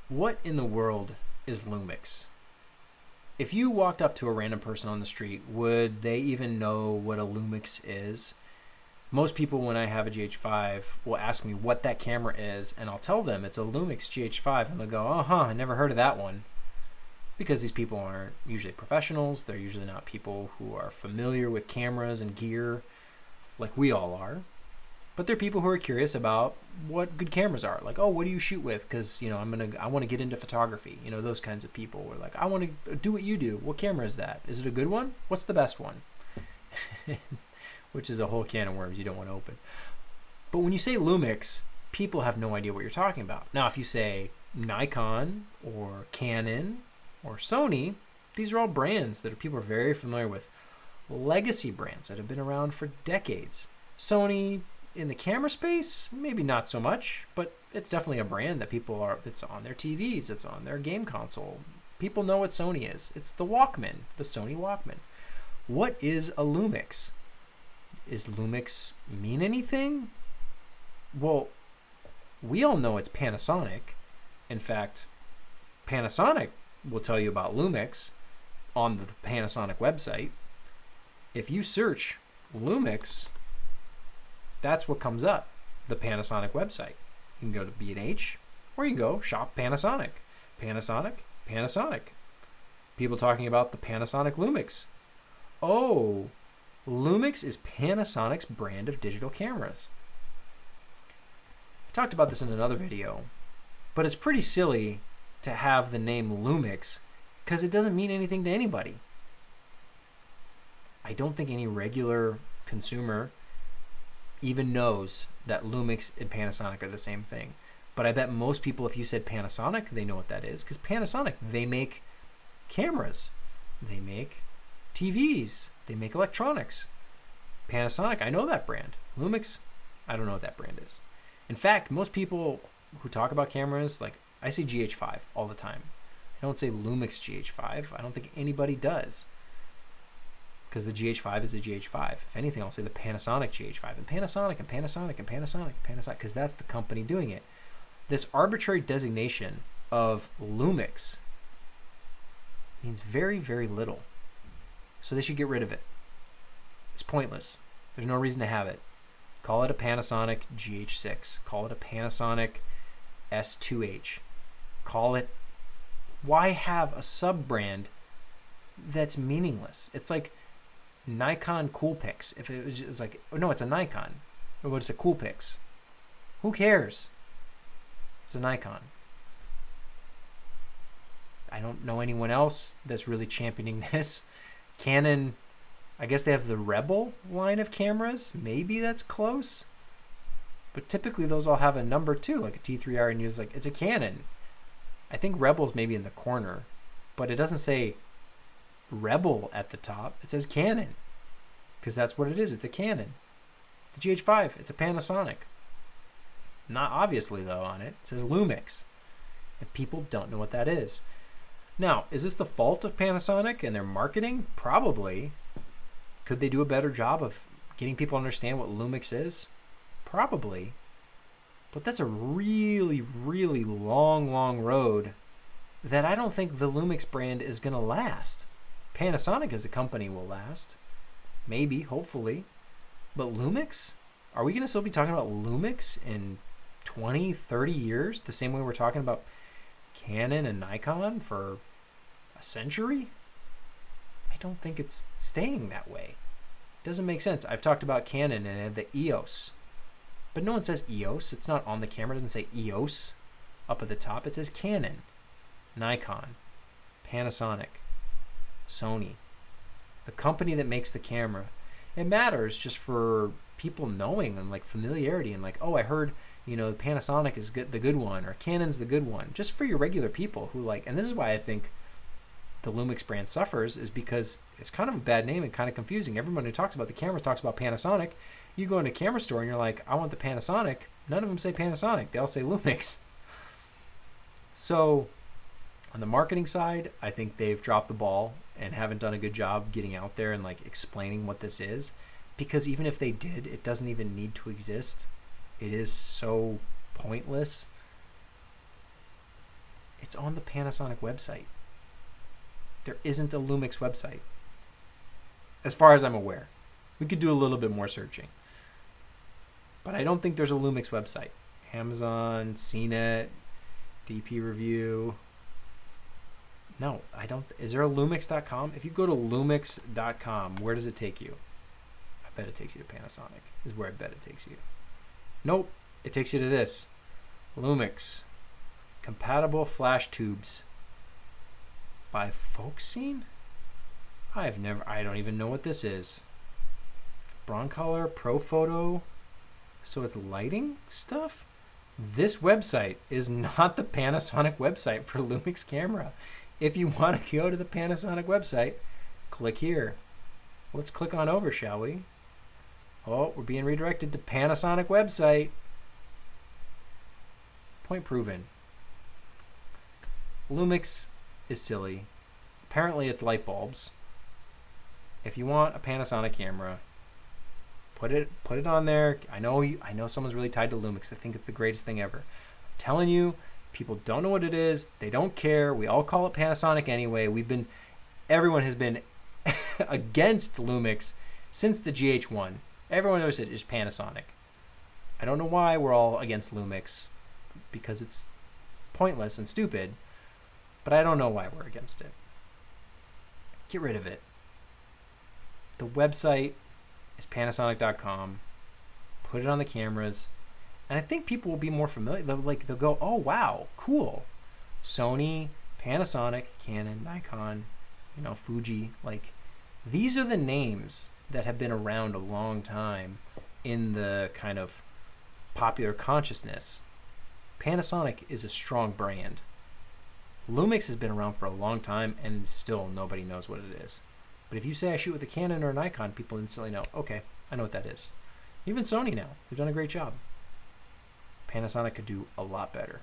What in the world is Lumix? If you walked up to a random person on the street, would they even know what a Lumix is? Most people, when I have a GH5, will ask me what that camera is, and I'll tell them it's a Lumix GH5, and they'll go, I never heard of that one. Because these people aren't usually professionals. They're usually not people who are familiar with cameras and gear like we all are. But they're people who are curious about what good cameras are. Like, oh, what do you shoot with? Because, I want to get into photography. Those kinds of people were like, I want to do what you do. What camera is that? Is it a good one? What's the best one? Which is a whole can of worms you don't want to open. But when you say Lumix, people have no idea what you're talking about. Now, if you say Nikon or Canon or Sony, these are all brands that people are very familiar with. Legacy brands that have been around for decades. Sony, in the camera space, maybe not so much, but it's definitely a brand that it's on their TVs, it's on their game console. People know what Sony is. It's the Walkman, the Sony Walkman. What is a Lumix? Is Lumix mean anything? Well, we all know it's Panasonic. In fact, Panasonic will tell you about Lumix on the Panasonic website. If you search Lumix, that's what comes up, the Panasonic website. You can go to B&H, or you can go shop Panasonic. Panasonic. People talking about the Panasonic Lumix. Oh, Lumix is Panasonic's brand of digital cameras. I talked about this in another video, but it's pretty silly to have the name Lumix because it doesn't mean anything to anybody. I don't think any regular consumer even knows that Lumix and Panasonic are the same thing. But I bet most people, if you said Panasonic, they know what that is. Because Panasonic, they make cameras. They make TVs. They make electronics. Panasonic, I know that brand. Lumix, I don't know what that brand is. In fact, most people who talk about cameras, like I say GH5 all the time. I don't say Lumix GH5. I don't think anybody does. Because the GH5 is a GH5. If anything, I'll say the Panasonic GH5 and Panasonic and Panasonic and Panasonic and Panasonic, because that's the company doing it. This arbitrary designation of Lumix means very, very little. So they should get rid of it. It's pointless. There's no reason to have it. Call it a Panasonic GH6. Call it a Panasonic S2H. Call it... Why have a sub-brand that's meaningless? It's like Nikon Coolpix. If it was just like, oh no, it's a Nikon. Or it's a Coolpix. Who cares? It's a Nikon. I don't know anyone else that's really championing this. Canon, I guess they have the Rebel line of cameras. Maybe that's close. But typically those all have a number too, like a T3R, and it's like, it's a Canon. I think Rebel's maybe in the corner, but it doesn't say Rebel at the top. It says Canon, because that's what it is. It's a Canon. The GH5, it's a Panasonic. Not obviously though on it. It says Lumix, and people don't know what that is. Now, is this the fault of Panasonic and their marketing? Probably. Could they do a better job of getting people to understand what Lumix is? Probably. But that's a really, really long road that I don't think the Lumix brand is going to last. Panasonic as a company will last. Maybe, hopefully. But Lumix? Are we going to still be talking about Lumix in 20, 30 years? The same way we're talking about Canon and Nikon for a century? I don't think it's staying that way. It doesn't make sense. I've talked about Canon and the EOS. But no one says EOS. It's not on the camera. It doesn't say EOS up at the top. It says Canon, Nikon, Panasonic, Sony. The company that makes the camera. It matters just for people knowing and like familiarity and like, oh, I heard, Panasonic is good, the good one, or Canon's the good one. Just for your regular people who like, and this is why I think the Lumix brand suffers, is because it's kind of a bad name and kind of confusing. Everyone who talks about the camera talks about Panasonic. You go into a camera store and you're like, I want the Panasonic. None of them say Panasonic. They all say Lumix. So on the marketing side, I think they've dropped the ball and haven't done a good job getting out there and like explaining what this is. Because even if they did, it doesn't even need to exist. It is so pointless. It's on the Panasonic website. There isn't a Lumix website, as far as I'm aware. We could do a little bit more searching, but I don't think there's a Lumix website. Amazon, CNET, DP Review. No, I don't. Is there a Lumix.com? If you go to Lumix.com, where does it take you? I bet it takes you to Panasonic, is where I bet it takes you. Nope, it takes you to this. Lumix. Compatible flash tubes. By Folkscene? I don't even know what this is. Broncolor, Profoto. So it's lighting stuff? This website is not the Panasonic website for Lumix camera. If you want to go to the Panasonic website, click here. Let's click on over, shall we? Oh, we're being redirected to Panasonic website. Point proven. Lumix is silly. Apparently it's light bulbs. If you want a Panasonic camera, put it on there. I know someone's really tied to Lumix. I think it's the greatest thing ever. I'm telling you, people don't know what it is. They don't care. We all call it Panasonic anyway. Everyone has been against Lumix since the GH1. Everyone knows it is Panasonic. I don't know why we're all against Lumix, because it's pointless and stupid, but I don't know why we're against it. Get rid of it. The website is Panasonic.com. Put it on the cameras, and I think people will be more familiar. They'll go, oh wow, cool. Sony, Panasonic, Canon, Nikon, Fuji. These are the names that have been around a long time in the kind of popular consciousness. Panasonic is a strong brand. Lumix has been around for a long time, and still nobody knows what it is. But if you say I shoot with a Canon or a Nikon, people instantly know, okay, I know what that is. Even Sony now, they've done a great job. Panasonic could do a lot better.